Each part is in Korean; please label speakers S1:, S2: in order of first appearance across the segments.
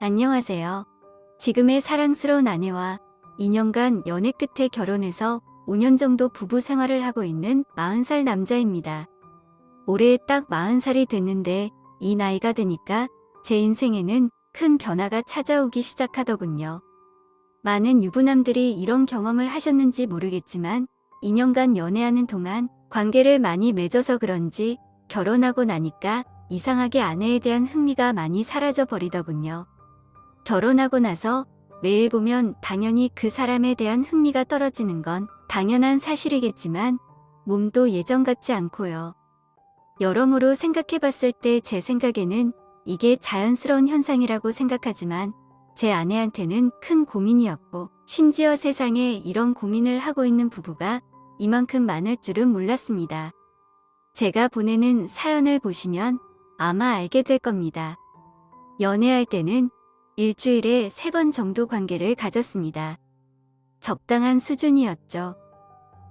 S1: 안녕하세요. 지금의 사랑스러운 아내와 2년간 연애 끝에 결혼해서 5년 정도 부부 생활을 하고 있는 40살 남자입니다. 올해 딱 40살이 됐는데 이 나이가 되니까 제 인생에는 큰 변화가 찾아오기 시작하더군요. 많은 유부남들이 이런 경험을 하셨는지 모르겠지만 2년간 연애하는 동안 관계를 많이 맺어서 그런지 결혼하고 나니까 이상하게 아내에 대한 흥미가 많이 사라져 버리더군요. 결혼하고 나서 매일 보면 당연히 그 사람에 대한 흥미가 떨어지는 건 당연한 사실이겠지만 몸도 예전 같지 않고요. 여러모로 생각해 봤을 때 제 생각에는 이게 자연스러운 현상이라고 생각하지만 제 아내한테는 큰 고민이었고 심지어 세상에 이런 고민을 하고 있는 부부가 이만큼 많을 줄은 몰랐습니다. 제가 보내는 사연을 보시면 아마 알게 될 겁니다. 연애할 때는 일주일에 3번 정도 관계를 가졌습니다. 적당한 수준이었죠.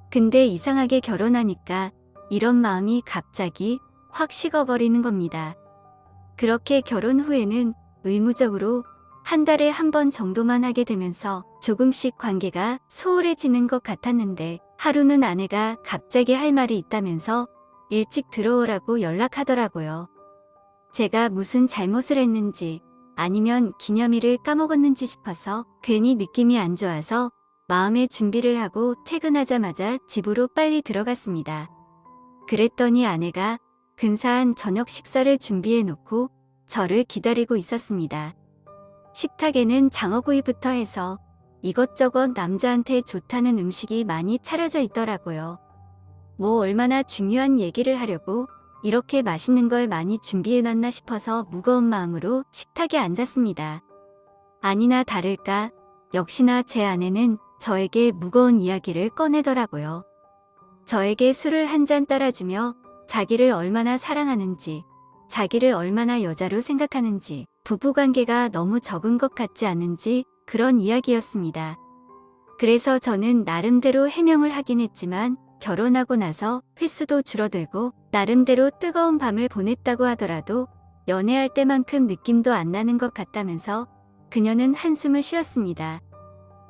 S1: 근데 이상하게 결혼하니까 이런 마음이 갑자기 확 식어버리는 겁니다. 그렇게 결혼 후에는 의무적으로 한 달에 1번 정도만 하게 되면서 조금씩 관계가 소홀해지는 것 같았는데 하루는 아내가 갑자기 할 말이 있다면서 일찍 들어오라고 연락하더라고요. 제가 무슨 잘못을 했는지 아니면 기념일을 까먹었는지 싶어서 괜히 느낌이 안 좋아서 마음의 준비를 하고 퇴근하자마자 집으로 빨리 들어갔습니다. 그랬더니 아내가 근사한 저녁 식사를 준비해 놓고 저를 기다리고 있었습니다. 식탁에는 장어구이부터 해서 이것저것 남자한테 좋다는 음식이 많이 차려져 있더라고요. 뭐 얼마나 중요한 얘기를 하려고 이렇게 맛있는 걸 많이 준비해놨나 싶어서 무거운 마음으로 식탁에 앉았습니다. 아니나 다를까 역시나 제 아내는 저에게 무거운 이야기를 꺼내더라고요. 저에게 술을 한 잔 따라주며 자기를 얼마나 사랑하는지, 자기를 얼마나 여자로 생각하는지, 부부관계가 너무 적은 것 같지 않은지 그런 이야기였습니다. 그래서 저는 나름대로 해명을 하긴 했지만 결혼하고 나서 횟수도 줄어들고 나름대로 뜨거운 밤을 보냈다고 하더라도 연애할 때만큼 느낌도 안 나는 것 같다면서 그녀는 한숨을 쉬었습니다.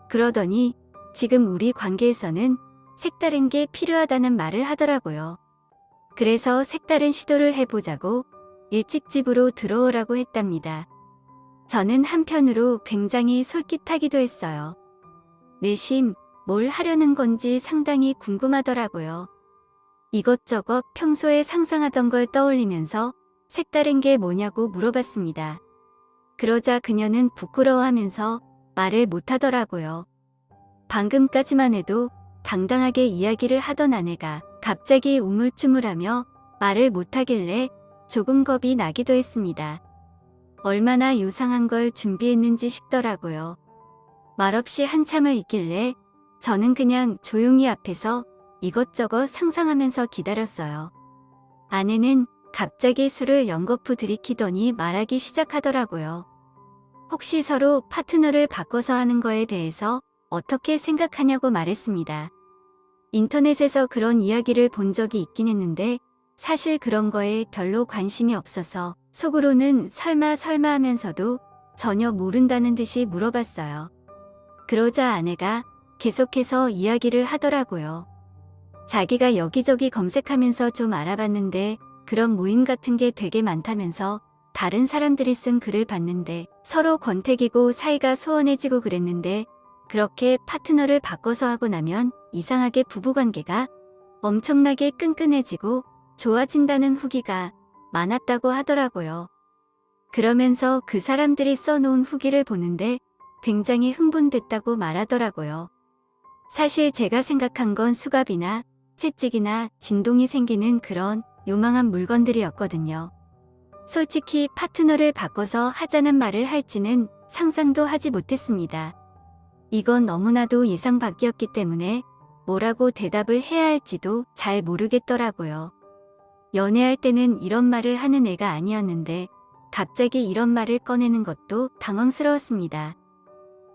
S1: 그러더니 지금 우리 관계에서는 색다른 게 필요하다는 말을 하더라고요. 그래서 색다른 시도를 해보자고 일찍 집으로 들어오라고 했답니다. 저는 한편으로 굉장히 솔깃하기도 했어요. 내심 뭘 하려는 건지 상당히 궁금하더라고요. 이것저것 평소에 상상하던 걸 떠올리면서 색다른 게 뭐냐고 물어봤습니다. 그러자 그녀는 부끄러워하면서 말을 못하더라고요. 방금까지만 해도 당당하게 이야기를 하던 아내가 갑자기 우물쭈물하며 말을 못하길래 조금 겁이 나기도 했습니다. 얼마나 요상한 걸 준비했는지 싶더라고요. 말없이 한참을 있길래 저는 그냥 조용히 앞에서 이것저것 상상하면서 기다렸어요. 아내는 갑자기 술을 연거푸 들이키더니 말하기 시작하더라고요. 혹시 서로 파트너를 바꿔서 하는 거에 대해서 어떻게 생각하냐고 말했습니다. 인터넷에서 그런 이야기를 본 적이 있긴 했는데 사실 그런 거에 별로 관심이 없어서 속으로는 설마 하면서도 전혀 모른다는 듯이 물어봤어요. 그러자 아내가 계속해서 이야기를 하더라고요. 자기가 여기저기 검색하면서 좀 알아봤는데 그런 모임 같은 게 되게 많다면서 다른 사람들이 쓴 글을 봤는데 서로 권태기고 사이가 소원해지고 그랬는데 그렇게 파트너를 바꿔서 하고 나면 이상하게 부부관계가 엄청나게 끈끈해지고 좋아진다는 후기가 많았다고 하더라고요. 그러면서 그 사람들이 써놓은 후기를 보는데 굉장히 흥분됐다고 말하더라고요. 사실 제가 생각한 건 수갑이나 채찍이나 진동이 생기는 그런 요망한 물건들이었거든요. 솔직히 파트너를 바꿔서 하자는 말을 할지는 상상도 하지 못했습니다. 이건 너무나도 예상 밖이었기 때문에 뭐라고 대답을 해야 할지도 잘 모르겠더라고요. 연애할 때는 이런 말을 하는 애가 아니었는데 갑자기 이런 말을 꺼내는 것도 당황스러웠습니다.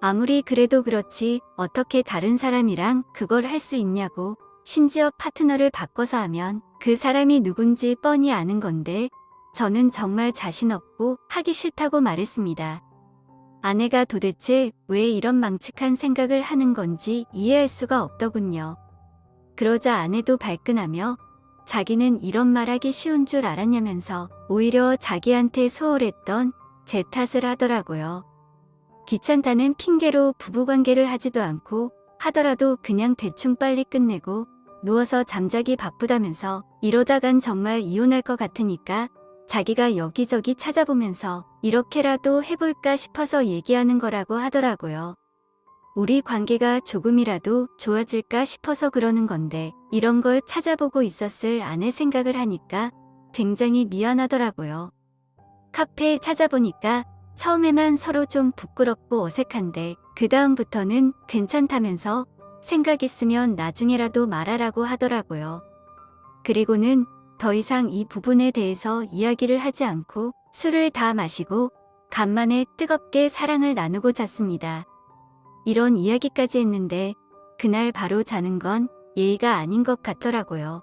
S1: 아무리 그래도 그렇지 어떻게 다른 사람이랑 그걸 할 수 있냐고, 심지어 파트너를 바꿔서 하면 그 사람이 누군지 뻔히 아는 건데 저는 정말 자신 없고 하기 싫다고 말했습니다. 아내가 도대체 왜 이런 망측한 생각을 하는 건지 이해할 수가 없더군요. 그러자 아내도 발끈하며 자기는 이런 말하기 쉬운 줄 알았냐면서 오히려 자기한테 소홀했던 제 탓을 하더라고요. 귀찮다는 핑계로 부부관계를 하지도 않고 하더라도 그냥 대충 빨리 끝내고 누워서 잠자기 바쁘다면서 이러다간 정말 이혼할 것 같으니까 자기가 여기저기 찾아보면서 이렇게라도 해볼까 싶어서 얘기하는 거라고 하더라고요. 우리 관계가 조금이라도 좋아질까 싶어서 그러는 건데 이런 걸 찾아보고 있었을 아내 생각을 하니까 굉장히 미안하더라고요. 카페에 찾아보니까 처음에만 서로 좀 부끄럽고 어색한데 그 다음부터는 괜찮다면서 생각 있으면 나중에라도 말하라고 하더라고요. 그리고는 더 이상 이 부분에 대해서 이야기를 하지 않고 술을 다 마시고 간만에 뜨겁게 사랑을 나누고 잤습니다. 이런 이야기까지 했는데 그날 바로 자는 건 예의가 아닌 것 같더라고요.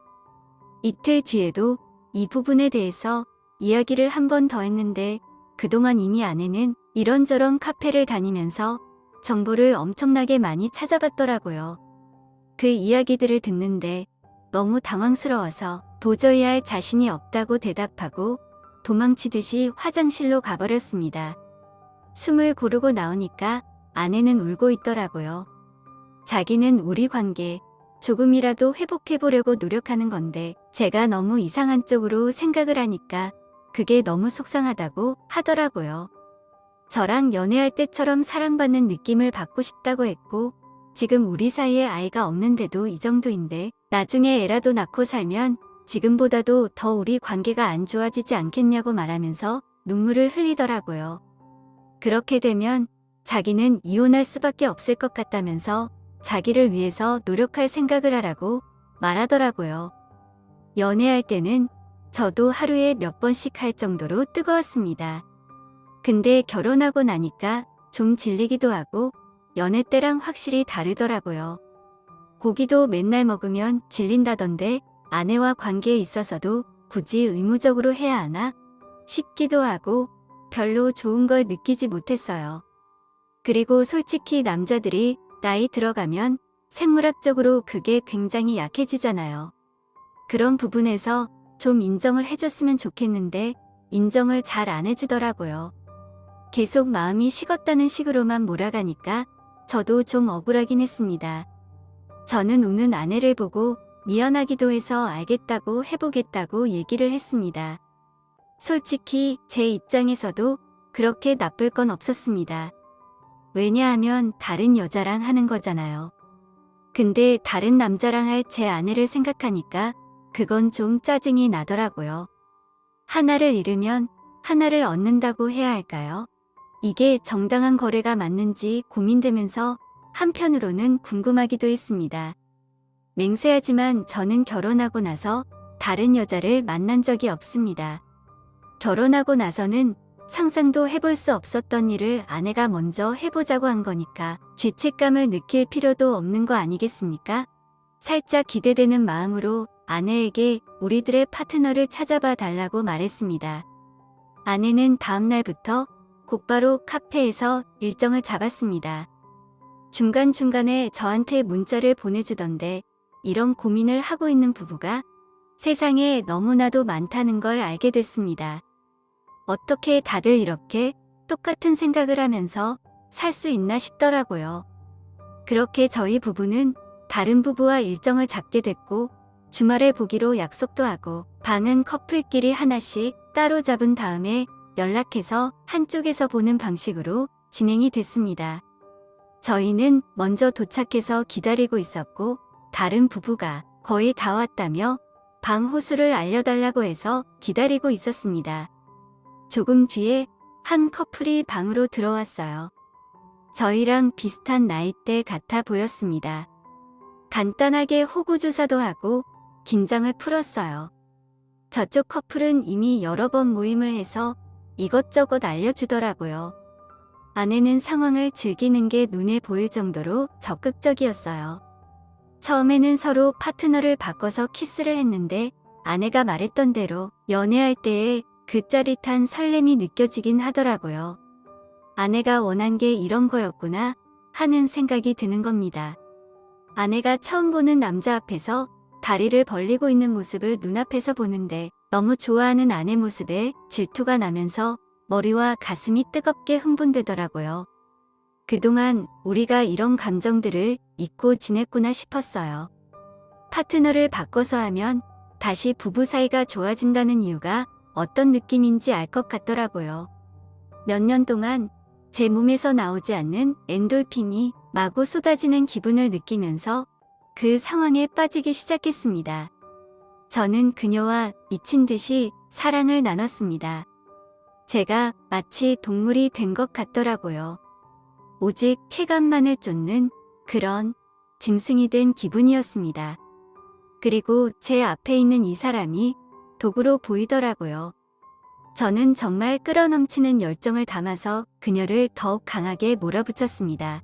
S1: 이틀 뒤에도 이 부분에 대해서 이야기를 한 번 더 했는데 그동안 이미 아내는 이런저런 카페를 다니면서 정보를 엄청나게 많이 찾아봤더라고요. 그 이야기들을 듣는데 너무 당황스러워서 도저히 할 자신이 없다고 대답하고 도망치듯이 화장실로 가버렸습니다. 숨을 고르고 나오니까 아내는 울고 있더라고요. 자기는 우리 관계 조금이라도 회복해보려고 노력하는 건데 제가 너무 이상한 쪽으로 생각을 하니까 그게 너무 속상하다고 하더라고요. 저랑 연애할 때처럼 사랑받는 느낌을 받고 싶다고 했고 지금 우리 사이에 아이가 없는데도 이 정도인데 나중에 애라도 낳고 살면 지금보다도 더 우리 관계가 안 좋아지지 않겠냐고 말하면서 눈물을 흘리더라고요. 그렇게 되면 자기는 이혼할 수밖에 없을 것 같다면서 자기를 위해서 노력할 생각을 하라고 말하더라고요. 연애할 때는 저도 하루에 몇 번씩 할 정도로 뜨거웠습니다. 근데 결혼하고 나니까 좀 질리기도 하고 연애 때랑 확실히 다르더라고요. 고기도 맨날 먹으면 질린다던데 아내와 관계에 있어서도 굳이 의무적으로 해야 하나 싶기도 하고 별로 좋은 걸 느끼지 못했어요. 그리고 솔직히 남자들이 나이 들어가면 생물학적으로 그게 굉장히 약해지잖아요. 그런 부분에서 좀 인정을 해줬으면 좋겠는데 인정을 잘 안 해주더라고요. 계속 마음이 식었다는 식으로만 몰아가니까 저도 좀 억울하긴 했습니다. 저는 우는 아내를 보고 미안하기도 해서 알겠다고 해보겠다고 얘기를 했습니다. 솔직히 제 입장에서도 그렇게 나쁠 건 없었습니다. 왜냐하면 다른 여자랑 하는 거잖아요. 근데 다른 남자랑 할 제 아내를 생각하니까 그건 좀 짜증이 나더라고요. 하나를 잃으면 하나를 얻는다고 해야 할까요? 이게 정당한 거래가 맞는지 고민되면서 한편으로는 궁금하기도 했습니다. 맹세하지만 저는 결혼하고 나서 다른 여자를 만난 적이 없습니다. 결혼하고 나서는 상상도 해볼 수 없었던 일을 아내가 먼저 해보자고 한 거니까 죄책감을 느낄 필요도 없는 거 아니겠습니까? 살짝 기대되는 마음으로 아내에게 우리들의 파트너를 찾아봐 달라고 말했습니다. 아내는 다음 날부터 곧바로 카페에서 일정을 잡았습니다. 중간중간에 저한테 문자를 보내주던데 이런 고민을 하고 있는 부부가 세상에 너무나도 많다는 걸 알게 됐습니다. 어떻게 다들 이렇게 똑같은 생각을 하면서 살 수 있나 싶더라고요. 그렇게 저희 부부는 다른 부부와 일정을 잡게 됐고 주말에 보기로 약속도 하고 방은 커플끼리 하나씩 따로 잡은 다음에 연락해서 한쪽에서 보는 방식으로 진행이 됐습니다. 저희는 먼저 도착해서 기다리고 있었고 다른 부부가 거의 다 왔다며 방 호수를 알려달라고 해서 기다리고 있었습니다. 조금 뒤에 한 커플이 방으로 들어왔어요. 저희랑 비슷한 나이대 같아 보였습니다. 간단하게 호구조사도 하고 긴장을 풀었어요. 저쪽 커플은 이미 여러 번 모임을 해서 이것저것 알려주더라고요. 아내는 상황을 즐기는 게 눈에 보일 정도로 적극적이었어요. 처음에는 서로 파트너를 바꿔서 키스를 했는데 아내가 말했던 대로 연애할 때의 그 짜릿한 설렘이 느껴지긴 하더라고요. 아내가 원한 게 이런 거였구나 하는 생각이 드는 겁니다. 아내가 처음 보는 남자 앞에서 다리를 벌리고 있는 모습을 눈앞에서 보는데 너무 좋아하는 아내 모습에 질투가 나면서 머리와 가슴이 뜨겁게 흥분되더라고요. 그동안 우리가 이런 감정들을 잊고 지냈구나 싶었어요. 파트너를 바꿔서 하면 다시 부부 사이가 좋아진다는 이유가 어떤 느낌인지 알 것 같더라고요. 몇 년 동안 제 몸에서 나오지 않는 엔돌핀이 마구 쏟아지는 기분을 느끼면서 그 상황에 빠지기 시작했습니다. 저는 그녀와 미친 듯이 사랑을 나눴습니다. 제가 마치 동물이 된 것 같더라고요. 오직 쾌감만을 쫓는 그런 짐승이 된 기분이었습니다. 그리고 제 앞에 있는 이 사람이 도구로 보이더라고요. 저는 정말 끌어넘치는 열정을 담아서 그녀를 더욱 강하게 몰아붙였습니다.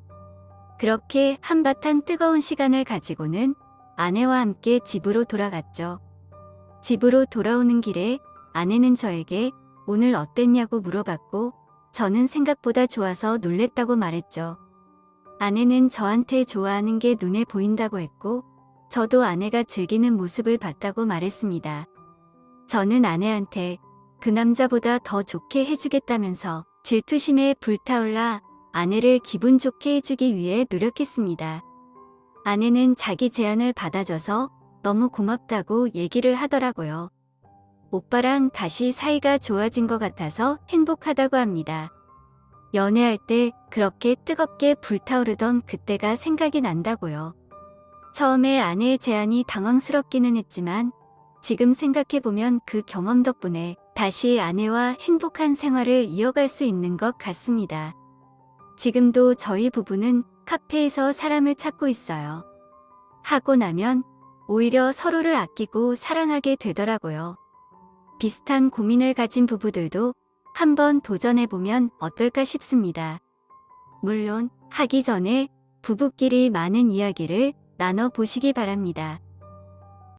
S1: 그렇게 한바탕 뜨거운 시간을 가지고는 아내와 함께 집으로 돌아갔죠. 집으로 돌아오는 길에 아내는 저에게 오늘 어땠냐고 물어봤고 저는 생각보다 좋아서 놀랬다고 말했죠. 아내는 저한테 좋아하는 게 눈에 보인다고 했고 저도 아내가 즐기는 모습을 봤다고 말했습니다. 저는 아내한테 그 남자보다 더 좋게 해주겠다면서 질투심에 불타올라 아내를 기분 좋게 해주기 위해 노력했습니다. 아내는 자기 제안을 받아줘서 너무 고맙다고 얘기를 하더라고요. 오빠랑 다시 사이가 좋아진 것 같아서 행복하다고 합니다. 연애할 때 그렇게 뜨겁게 불타오르던 그때가 생각이 난다고요. 처음에 아내의 제안이 당황스럽기는 했지만 지금 생각해보면 그 경험 덕분에 다시 아내와 행복한 생활을 이어갈 수 있는 것 같습니다. 지금도 저희 부부는 카페에서 사람을 찾고 있어요. 하고 나면 오히려 서로를 아끼고 사랑하게 되더라고요. 비슷한 고민을 가진 부부들도 한번 도전해보면 어떨까 싶습니다. 물론 하기 전에 부부끼리 많은 이야기를 나눠보시기 바랍니다.